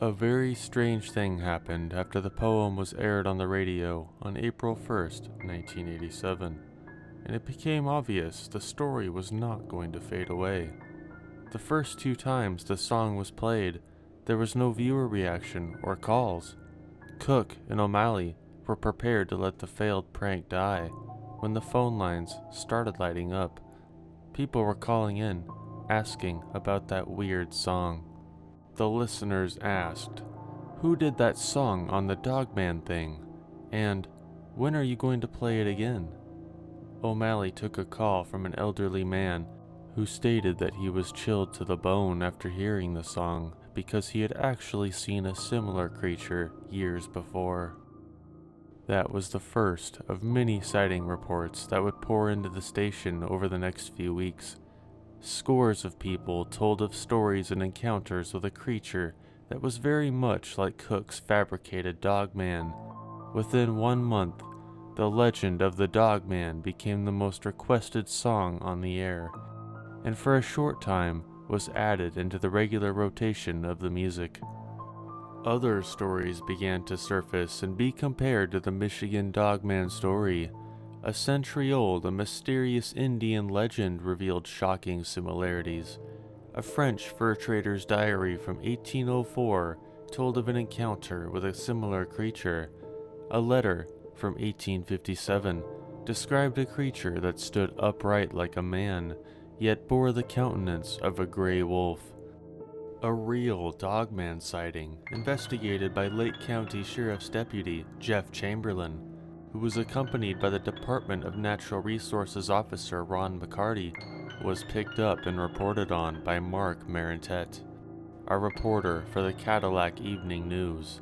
A very strange thing happened after the poem was aired on the radio on April 1st, 1987, and it became obvious the story was not going to fade away. The first 2 times the song was played, there was no viewer reaction or calls. Cook and O'Malley were prepared to let the failed prank die when the phone lines started lighting up. People were calling in, asking about that weird song. The listeners asked, "Who did that song on the Dogman thing?" And, "When are you going to play it again?" O'Malley took a call from an elderly man who stated that he was chilled to the bone after hearing the song because he had actually seen a similar creature years before. That was the first of many sighting reports that would pour into the station over the next few weeks. Scores of people told of stories and encounters with a creature that was very much like Cook's fabricated Dogman. Within 1 month, the legend of the Dogman became the most requested song on the air, and for a short time was added into the regular rotation of the music. Other stories began to surface and be compared to the Michigan Dogman story. A century-old and mysterious Indian legend revealed shocking similarities. A French fur trader's diary from 1804 told of an encounter with a similar creature. A letter from 1857 described a creature that stood upright like a man, yet bore the countenance of a gray wolf. A real Dogman sighting, investigated by Lake County Sheriff's Deputy Jeff Chamberlain, who was accompanied by the Department of Natural Resources Officer Ron McCarty, was picked up and reported on by Mark Marentet, a reporter for the Cadillac Evening News.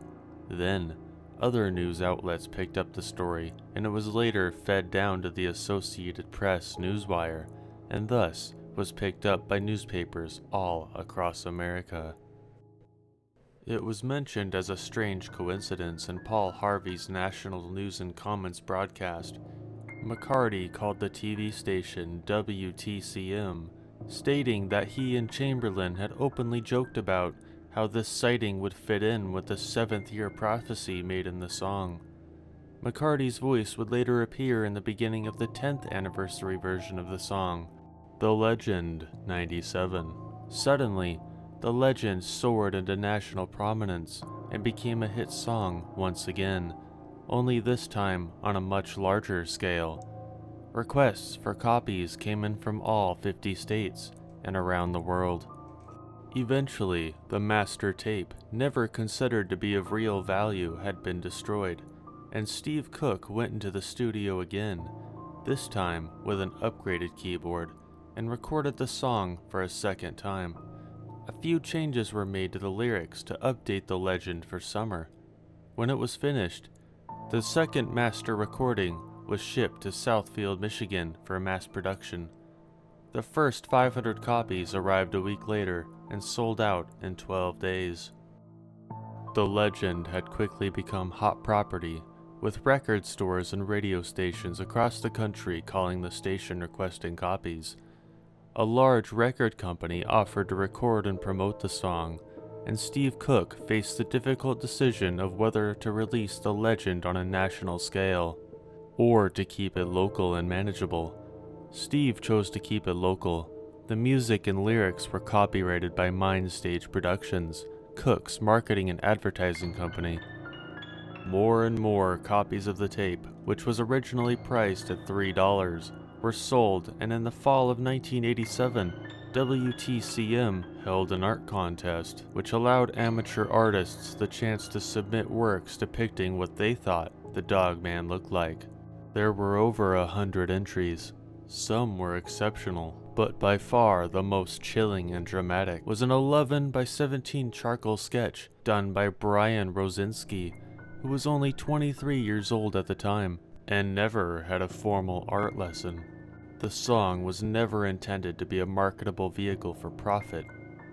Then, other news outlets picked up the story, and it was later fed down to the Associated Press newswire, and thus was picked up by newspapers all across America. It was mentioned as a strange coincidence in Paul Harvey's National News and Comments broadcast. McCarty called the TV station WTCM, stating that he and Chamberlain had openly joked about how this sighting would fit in with the 7th-year prophecy made in the song. McCarty's voice would later appear in the beginning of the 10th anniversary version of the song, The Legend 97. Suddenly, the legend soared into national prominence and became a hit song once again, only this time on a much larger scale. Requests for copies came in from all 50 states and around the world. Eventually, the master tape, never considered to be of real value, had been destroyed, and Steve Cook went into the studio again, this time with an upgraded keyboard, and recorded the song for a second time. A few changes were made to the lyrics to update the legend for summer. When it was finished, the second master recording was shipped to Southfield, Michigan for mass production. The first 500 copies arrived a week later and sold out in 12 days. The legend had quickly become hot property, with record stores and radio stations across the country calling the station requesting copies. A large record company offered to record and promote the song, and Steve Cook faced the difficult decision of whether to release the legend on a national scale, or to keep it local and manageable. Steve chose to keep it local. The music and lyrics were copyrighted by Mindstage Productions, Cook's marketing and advertising company. More and more copies of the tape, which was originally priced at $3, were sold, and in the fall of 1987, WTCM held an art contest, which allowed amateur artists the chance to submit works depicting what they thought the Dogman looked like. There were over 100 entries. Some were exceptional, but by far the most chilling and dramatic was an 11 by 17 charcoal sketch done by Brian Rosinski, who was only 23 years old at the time and never had a formal art lesson. The song was never intended to be a marketable vehicle for profit,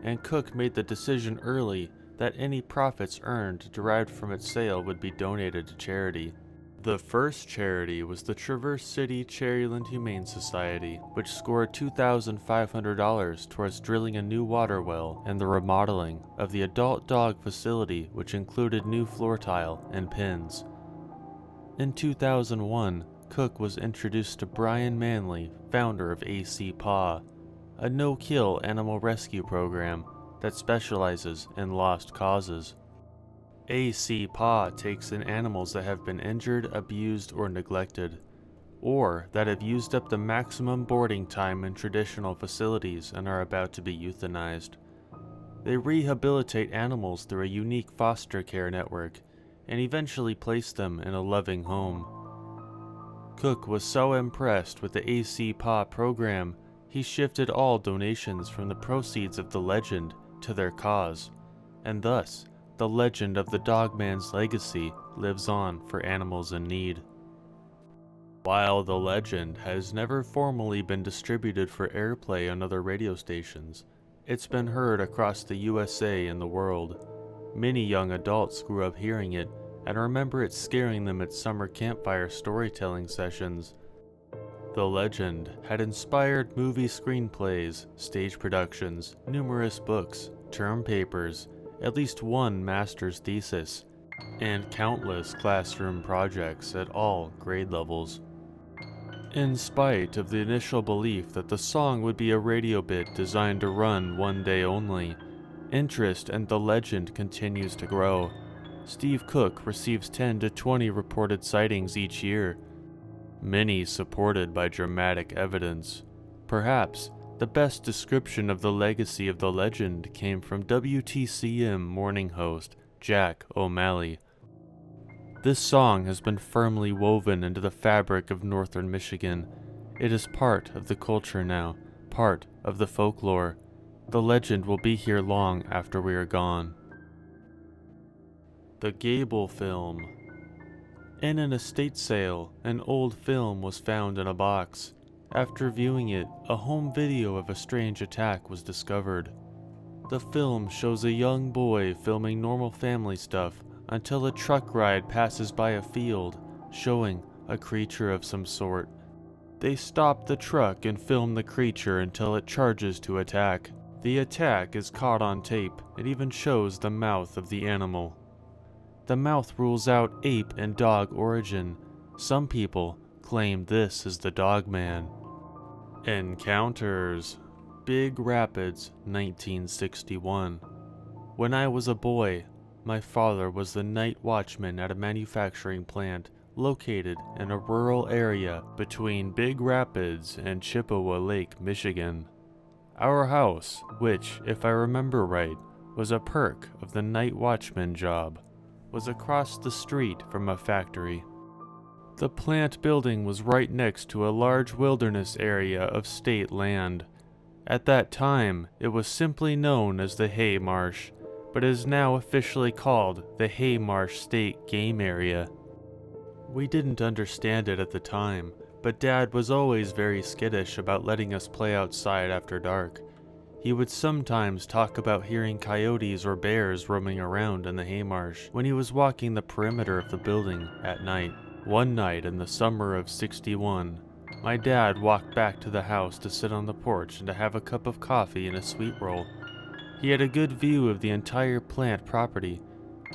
and Cook made the decision early that any profits earned derived from its sale would be donated to charity. The first charity was the Traverse City Cherryland Humane Society, which scored $2,500 towards drilling a new water well and the remodeling of the adult dog facility, which included new floor tile and pins. In 2001, Cook was introduced to Brian Manley, founder of AC Paw, a no-kill animal rescue program that specializes in lost causes. AC Paw takes in animals that have been injured, abused, or neglected, or that have used up the maximum boarding time in traditional facilities and are about to be euthanized. They rehabilitate animals through a unique foster care network and eventually place them in a loving home. Cook was so impressed with the AC Paw program, he shifted all donations from the proceeds of the legend to their cause, and thus, the legend of the Dogman's legacy lives on for animals in need. While the legend has never formally been distributed for airplay on other radio stations, it's been heard across the USA and the world. Many young adults grew up hearing it and remember it scaring them at summer campfire storytelling sessions. The legend had inspired movie screenplays, stage productions, numerous books, term papers, at least one master's thesis, and countless classroom projects at all grade levels. In spite of the initial belief that the song would be a radio bit designed to run one day only, interest in the legend continues to grow. Steve Cook receives 10 to 20 reported sightings each year, many supported by dramatic evidence. Perhaps the best description of the legacy of the legend came from WTCM morning host Jack O'Malley. This song has been firmly woven into the fabric of northern Michigan. It is part of the culture now, part of the folklore. The legend will be here long after we are gone. The Gable Film. In an estate sale, an old film was found in a box. After viewing it, a home video of a strange attack was discovered. The film shows a young boy filming normal family stuff until a truck ride passes by a field, showing a creature of some sort. They stop the truck and film the creature until it charges to attack. The attack is caught on tape. It even shows the mouth of the animal. The mouth rules out ape and dog origin. Some people claim this is the Dogman. Encounters. Big Rapids, 1961. When I was a boy, my father was the night watchman at a manufacturing plant located in a rural area between Big Rapids and Chippewa Lake, Michigan. Our house, which, if I remember right, was a perk of the night watchman job, was across the street from a factory. The plant building was right next to a large wilderness area of state land. At that time, it was simply known as the Hay Marsh, but is now officially called the Hay Marsh State Game Area. We didn't understand it at the time, but Dad was always very skittish about letting us play outside after dark. He would sometimes talk about hearing coyotes or bears roaming around in the hay marsh when he was walking the perimeter of the building at night. One night in the summer of '61, my dad walked back to the house to sit on the porch and to have a cup of coffee and a sweet roll. He had a good view of the entire plant property.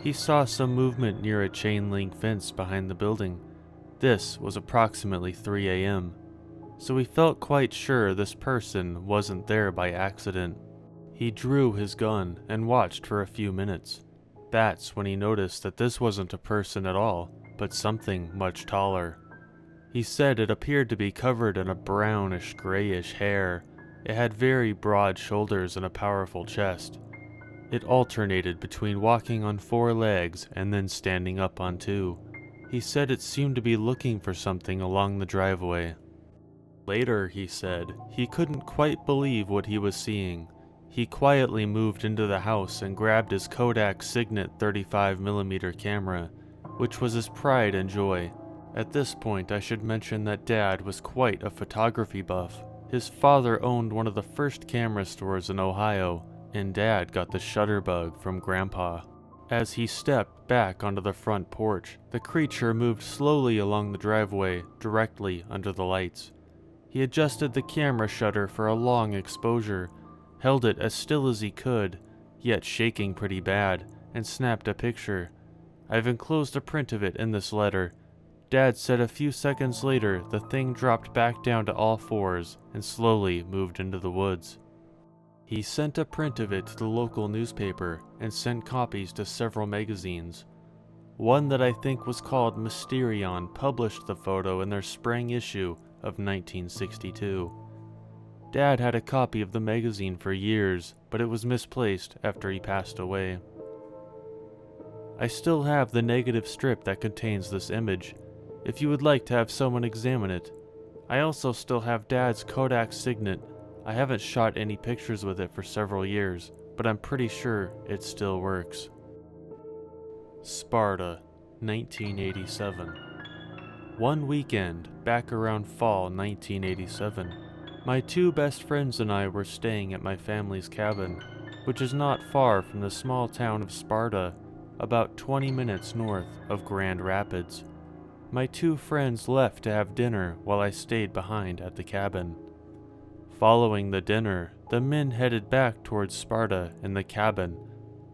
He saw some movement near a chain link fence behind the building. This was approximately 3 a.m., so he felt quite sure this person wasn't there by accident. He drew his gun and watched for a few minutes. That's when he noticed that this wasn't a person at all, but something much taller. He said it appeared to be covered in a brownish-grayish hair. It had very broad shoulders and a powerful chest. It alternated between walking on 4 legs and then standing up on 2. He said it seemed to be looking for something along the driveway. Later, he said, he couldn't quite believe what he was seeing. He quietly moved into the house and grabbed his Kodak Signet 35mm camera, which was his pride and joy. At this point, I should mention that Dad was quite a photography buff. His father owned one of the first camera stores in Ohio, and Dad got the shutter bug from Grandpa. As he stepped back onto the front porch, the creature moved slowly along the driveway, directly under the lights. He adjusted the camera shutter for a long exposure, held it as still as he could, yet shaking pretty bad, and snapped a picture. I've enclosed a print of it in this letter. Dad said a few seconds later the thing dropped back down to all fours and slowly moved into the woods. He sent a print of it to the local newspaper and sent copies to several magazines. One that I think was called Mysterion published the photo in their spring issue of 1962. Dad had a copy of the magazine for years, but it was misplaced after he passed away. I still have the negative strip that contains this image, if you would like to have someone examine it. I also still have Dad's Kodak Signet. I haven't shot any pictures with it for several years, but I'm pretty sure it still works. Sparta, 1987. One weekend, back around fall 1987, my two best friends and I were staying at my family's cabin, which is not far from the small town of Sparta, about 20 minutes north of Grand Rapids. My two friends left to have dinner while I stayed behind at the cabin. Following the dinner, the men headed back towards Sparta and the cabin.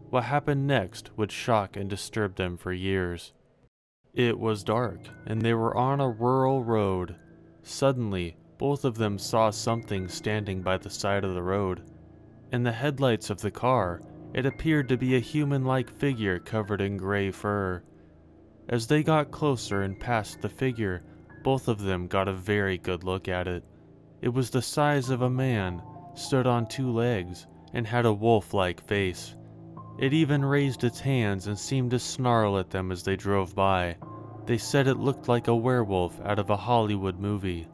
What happened next would shock and disturb them for years. It was dark, and they were on a rural road. Suddenly, both of them saw something standing by the side of the road. In the headlights of the car, it appeared to be a human-like figure covered in gray fur. As they got closer and passed the figure, both of them got a very good look at it. It was the size of a man, stood on two legs, and had a wolf-like face. It even raised its hands and seemed to snarl at them as they drove by. They said it looked like a werewolf out of a Hollywood movie.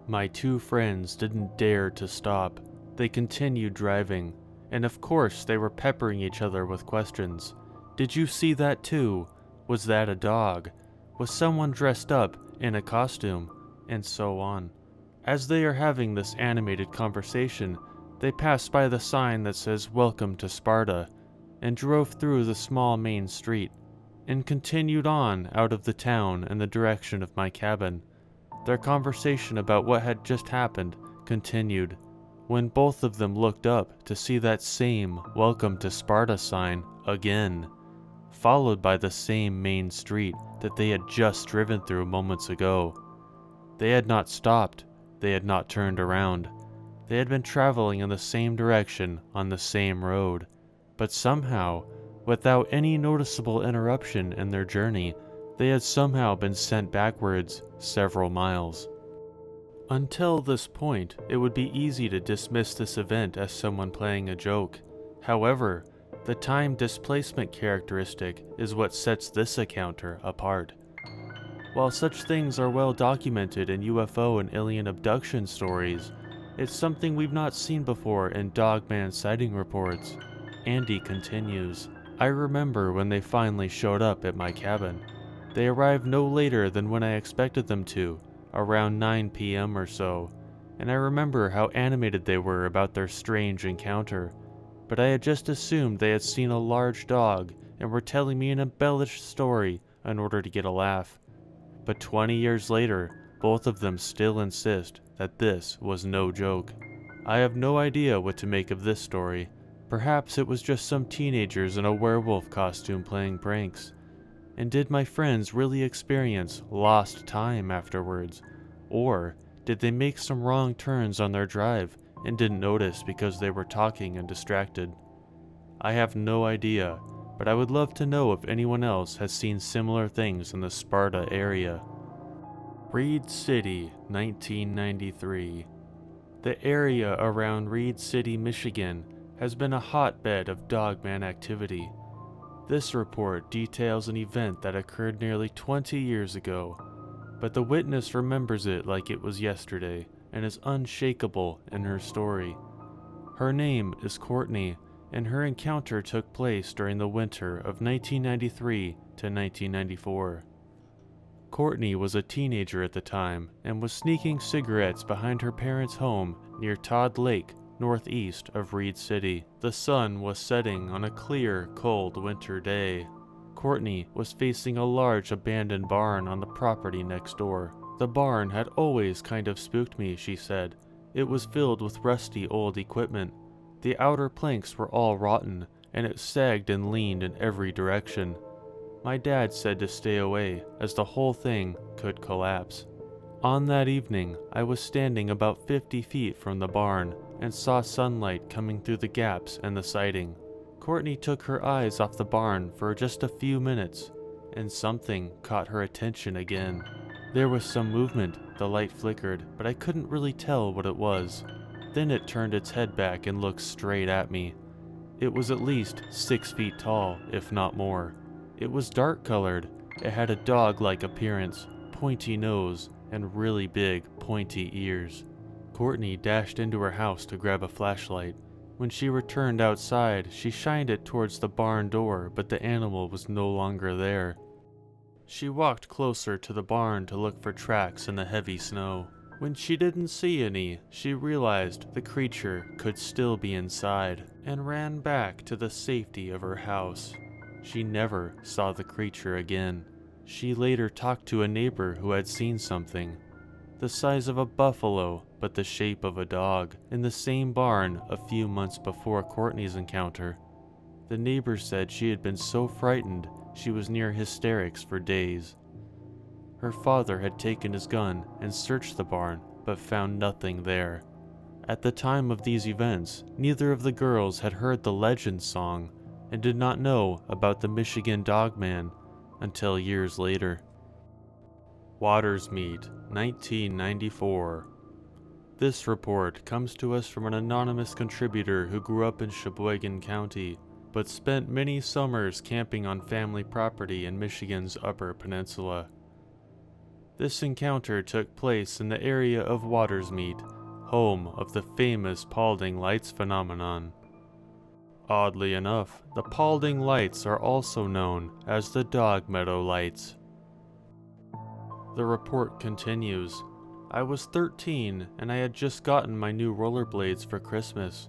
My two friends didn't dare to stop. They continued driving, and of course they were peppering each other with questions. Did you see that too? Was that a dog? Was someone dressed up in a costume? And so on. As they are having this animated conversation, they pass by the sign that says "Welcome to Sparta," and drove through the small main street, and continued on out of the town in the direction of my cabin. Their conversation about what had just happened continued, when both of them looked up to see that same "Welcome to Sparta" sign again, followed by the same main street that they had just driven through moments ago. They had not stopped. They had not turned around. They had been traveling in the same direction on the same road, but somehow, without any noticeable interruption in their journey, they had somehow been sent backwards several miles. Until this point, it would be easy to dismiss this event as someone playing a joke. However, the time displacement characteristic is what sets this encounter apart. While such things are well documented in UFO and alien abduction stories, it's something we've not seen before in Dogman sighting reports. Andy continues, I remember when they finally showed up at my cabin. They arrived no later than when I expected them to, around 9 p.m. or so, and I remember how animated they were about their strange encounter, but I had just assumed they had seen a large dog and were telling me an embellished story in order to get a laugh. But 20 years later, both of them still insist that this was no joke. I have no idea what to make of this story. Perhaps it was just some teenagers in a werewolf costume playing pranks. And did my friends really experience lost time afterwards? Or did they make some wrong turns on their drive and didn't notice because they were talking and distracted? I have no idea, but I would love to know if anyone else has seen similar things in the Sparta area. Reed City, 1993. The area around Reed City, Michigan has been a hotbed of Dogman activity. This report details an event that occurred nearly 20 years ago, but the witness remembers it like it was yesterday and is unshakable in her story. Her name is Courtney, and her encounter took place during the winter of 1993 to 1994. Courtney was a teenager at the time and was sneaking cigarettes behind her parents' home near Todd Lake northeast of Reed City. The sun was setting on a clear, cold winter day. Courtney was facing a large abandoned barn on the property next door. The barn had always kind of spooked me, she said. It was filled with rusty old equipment. The outer planks were all rotten, and it sagged and leaned in every direction. My dad said to stay away, as the whole thing could collapse. On that evening, I was standing about 50 feet from the barn and saw sunlight coming through the gaps and the siding. Courtney took her eyes off the barn for just a few minutes, and something caught her attention again. There was some movement, the light flickered, but I couldn't really tell what it was. Then it turned its head back and looked straight at me. It was at least 6 feet tall, if not more. It was dark colored. It had a dog-like appearance, pointy nose, and really big, pointy ears. Courtney dashed into her house to grab a flashlight. When she returned outside, she shined it towards the barn door, but the animal was no longer there. She walked closer to the barn to look for tracks in the heavy snow. When she didn't see any, she realized the creature could still be inside, and ran back to the safety of her house. She never saw the creature again. She later talked to a neighbor who had seen something, the size of a buffalo but the shape of a dog, in the same barn a few months before Courtney's encounter. The neighbor said she had been so frightened she was near hysterics for days. Her father had taken his gun and searched the barn but found nothing there. At the time of these events, neither of the girls had heard the legend song and did not know about the Michigan Dogman until years later. Watersmeet, 1994. This report comes to us from an anonymous contributor who grew up in Sheboygan County, but spent many summers camping on family property in Michigan's Upper Peninsula. This encounter took place in the area of Watersmeet, home of the famous Paulding Lights phenomenon. Oddly enough, the Paulding Lights are also known as the Dog Meadow Lights. The report continues. I was 13 and I had just gotten my new rollerblades for Christmas.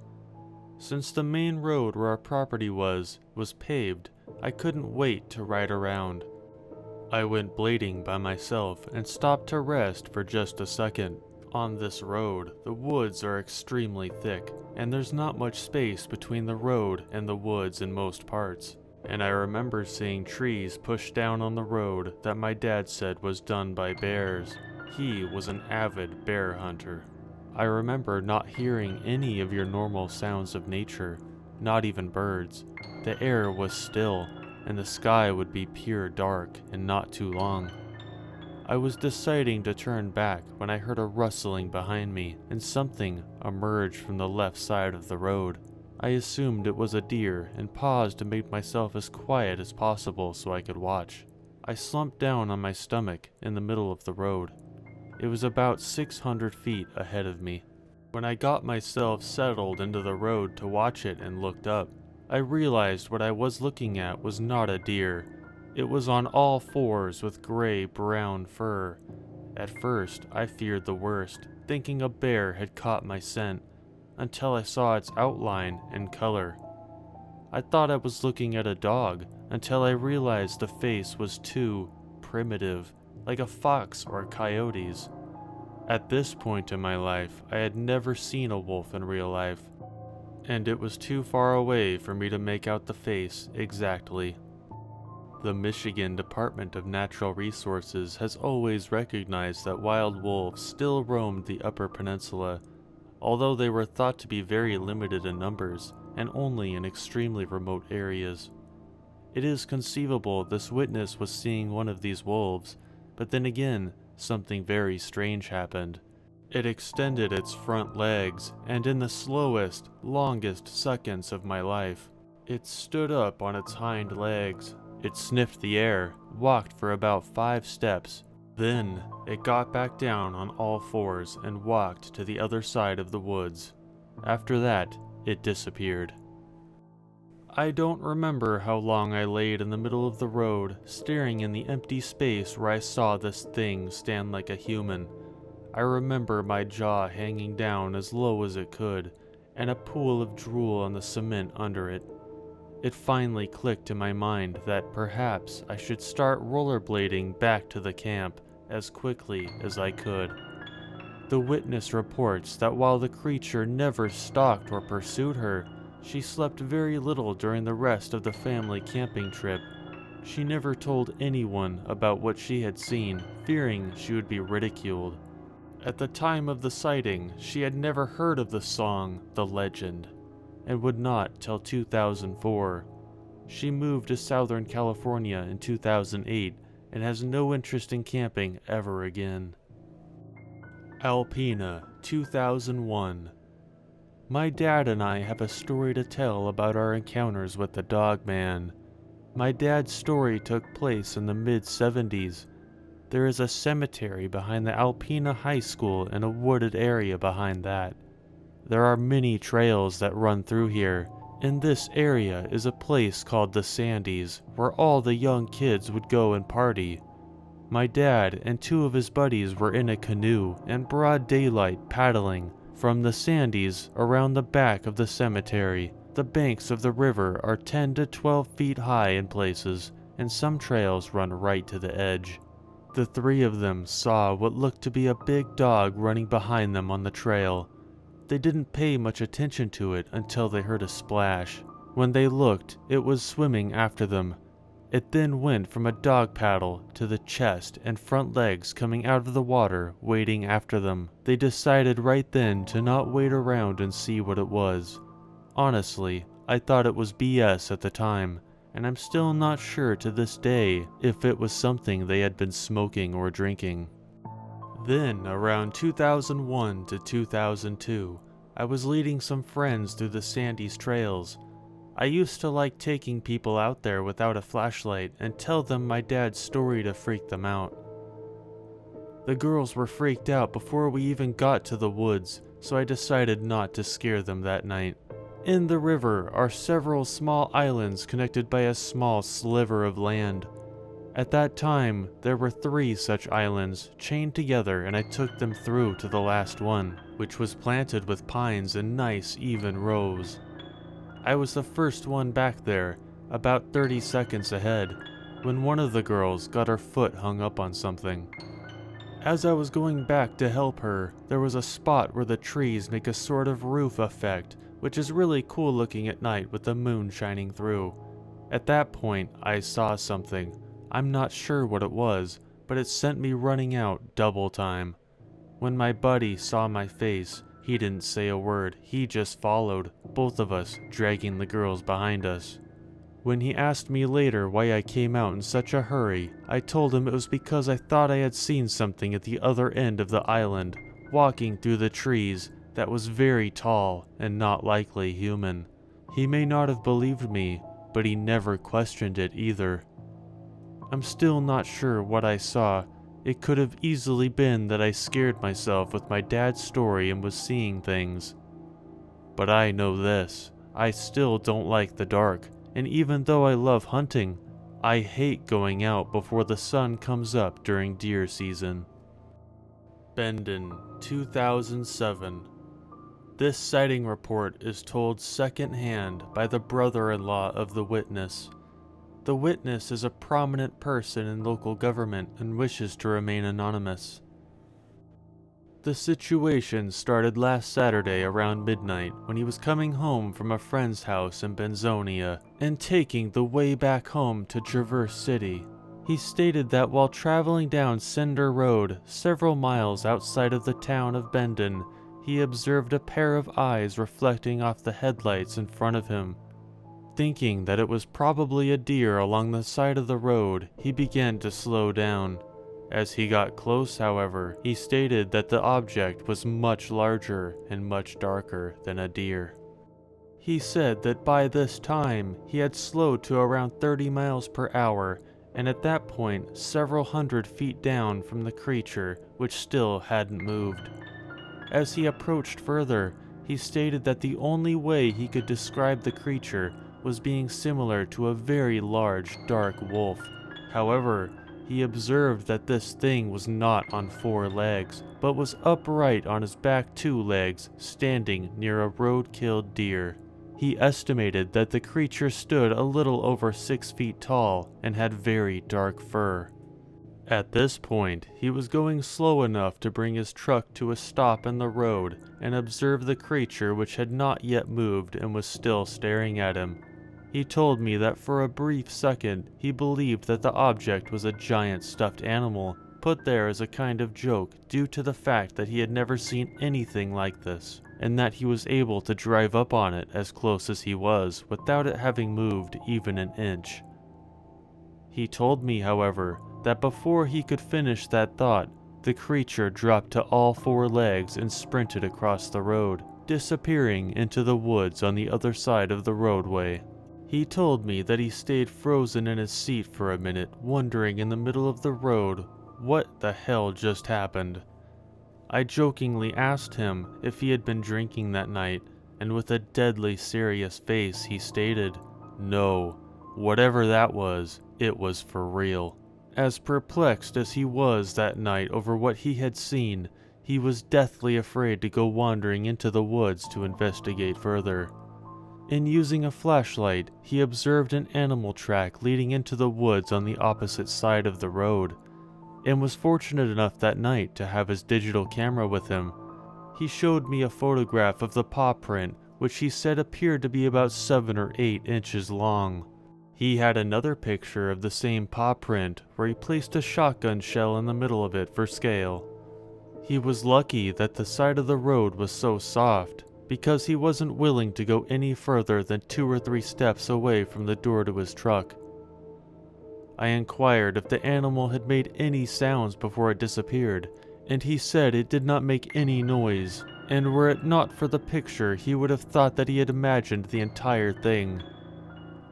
Since the main road where our property was paved, I couldn't wait to ride around. I went blading by myself and stopped to rest for just a second. On this road, the woods are extremely thick, and there's not much space between the road and the woods in most parts. And I remember seeing trees pushed down on the road that my dad said was done by bears. He was an avid bear hunter. I remember not hearing any of your normal sounds of nature, not even birds. The air was still, and the sky would be pure dark in not too long. I was deciding to turn back when I heard a rustling behind me, and something emerged from the left side of the road. I assumed it was a deer and paused to make myself as quiet as possible so I could watch. I slumped down on my stomach in the middle of the road. It was about 600 feet ahead of me. When I got myself settled into the road to watch it and looked up, I realized what I was looking at was not a deer. It was on all fours with gray-brown fur. At first, I feared the worst, thinking a bear had caught my scent, until I saw its outline and color. I thought I was looking at a dog, until I realized the face was too primitive, like a fox or a coyote's. At this point in my life, I had never seen a wolf in real life, and it was too far away for me to make out the face exactly. The Michigan Department of Natural Resources has always recognized that wild wolves still roamed the Upper Peninsula, although they were thought to be very limited in numbers and only in extremely remote areas. It is conceivable this witness was seeing one of these wolves, but then again, something very strange happened. It extended its front legs, and in the slowest, longest seconds of my life, it stood up on its hind legs. It sniffed the air, walked for about 5 steps. Then, it got back down on all fours and walked to the other side of the woods. After that, it disappeared. I don't remember how long I laid in the middle of the road, staring in the empty space where I saw this thing stand like a human. I remember my jaw hanging down as low as it could, and a pool of drool on the cement under it. It finally clicked in my mind that perhaps I should start rollerblading back to the camp as quickly as I could. The witness reports that while the creature never stalked or pursued her, she slept very little during the rest of the family camping trip. She never told anyone about what she had seen, fearing she would be ridiculed. At the time of the sighting, she had never heard of the song, The Legend, and would not till 2004. She moved to Southern California in 2008 and has no interest in camping ever again. Alpena, 2001. My dad and I have a story to tell about our encounters with the Dogman. My dad's story took place in the mid-70s. There is a cemetery behind the Alpena High School and a wooded area behind that. There are many trails that run through here. In this area is a place called the Sandies, where all the young kids would go and party. My dad and two of his buddies were in a canoe in broad daylight paddling from the Sandies around the back of the cemetery. The banks of the river are 10 to 12 feet high in places, and some trails run right to the edge. The three of them saw what looked to be a big dog running behind them on the trail. They didn't pay much attention to it until they heard a splash. When they looked, it was swimming after them. It then went from a dog paddle to the chest and front legs coming out of the water, wading after them. They decided right then to not wait around and see what it was. Honestly, I thought it was BS at the time, and I'm still not sure to this day if it was something they had been smoking or drinking. Then, around 2001 to 2002, I was leading some friends through the Sandy's trails. I used to like taking people out there without a flashlight and tell them my dad's story to freak them out. The girls were freaked out before we even got to the woods, so I decided not to scare them that night. In the river are several small islands connected by a small sliver of land. At that time, there were 3 such islands chained together, and I took them through to the last one, which was planted with pines in nice even rows. I was the first one back there, about 30 seconds ahead, when one of the girls got her foot hung up on something. As I was going back to help her, there was a spot where the trees make a sort of roof effect, which is really cool looking at night with the moon shining through. At that point, I saw something. I'm not sure what it was, but it sent me running out double time. When my buddy saw my face, he didn't say a word, he just followed, both of us dragging the girls behind us. When he asked me later why I came out in such a hurry, I told him it was because I thought I had seen something at the other end of the island, walking through the trees, that was very tall and not likely human. He may not have believed me, but he never questioned it either. I'm still not sure what I saw. It could have easily been that I scared myself with my dad's story and was seeing things. But I know this, I still don't like the dark, and even though I love hunting, I hate going out before the sun comes up during deer season. Benden, 2007. This sighting report is told secondhand by the brother-in-law of the witness. The witness is a prominent person in local government and wishes to remain anonymous. The situation started last Saturday around midnight when he was coming home from a friend's house in Benzonia and taking the way back home to Traverse City. He stated that while traveling down Cinder Road, several miles outside of the town of Benden, he observed a pair of eyes reflecting off the headlights in front of him. Thinking that it was probably a deer along the side of the road, he began to slow down. As he got close, however, he stated that the object was much larger and much darker than a deer. He said that by this time, he had slowed to around 30 miles per hour, and at that point, several hundred feet down from the creature, which still hadn't moved. As he approached further, he stated that the only way he could describe the creature was being similar to a very large, dark wolf. However, he observed that this thing was not on 4 legs, but was upright on his back 2 legs, standing near a road-killed deer. He estimated that the creature stood a little over 6 feet tall and had very dark fur. At this point, he was going slow enough to bring his truck to a stop in the road and observe the creature, which had not yet moved and was still staring at him. He told me that for a brief second he believed that the object was a giant stuffed animal, put there as a kind of joke due to the fact that he had never seen anything like this, and that he was able to drive up on it as close as he was without it having moved even an inch. He told me, however, that before he could finish that thought, the creature dropped to all 4 legs and sprinted across the road, disappearing into the woods on the other side of the roadway. He told me that he stayed frozen in his seat for a minute, wondering in the middle of the road what the hell just happened. I jokingly asked him if he had been drinking that night, and with a deadly serious face he stated, "No, whatever that was, it was for real." As perplexed as he was that night over what he had seen, he was deathly afraid to go wandering into the woods to investigate further. In using a flashlight, he observed an animal track leading into the woods on the opposite side of the road, and was fortunate enough that night to have his digital camera with him. He showed me a photograph of the paw print, which he said appeared to be about 7 or 8 inches long. He had another picture of the same paw print where he placed a shotgun shell in the middle of it for scale. He was lucky that the side of the road was so soft, because he wasn't willing to go any further than 2 or 3 steps away from the door to his truck. I inquired if the animal had made any sounds before it disappeared, and he said it did not make any noise, and were it not for the picture he would have thought that he had imagined the entire thing.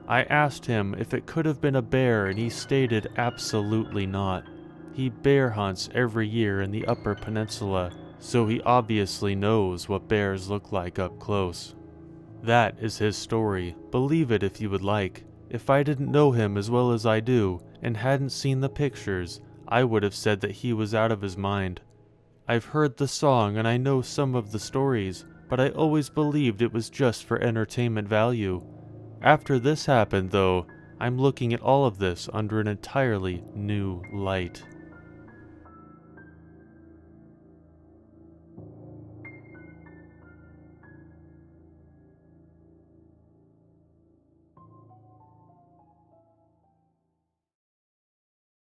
I asked him if it could have been a bear, and he stated absolutely not. He bear hunts every year in the Upper Peninsula, so he obviously knows what bears look like up close. That is his story, believe it if you would like. If I didn't know him as well as I do, and hadn't seen the pictures, I would have said that he was out of his mind. I've heard the song and I know some of the stories, but I always believed it was just for entertainment value. After this happened, though, I'm looking at all of this under an entirely new light.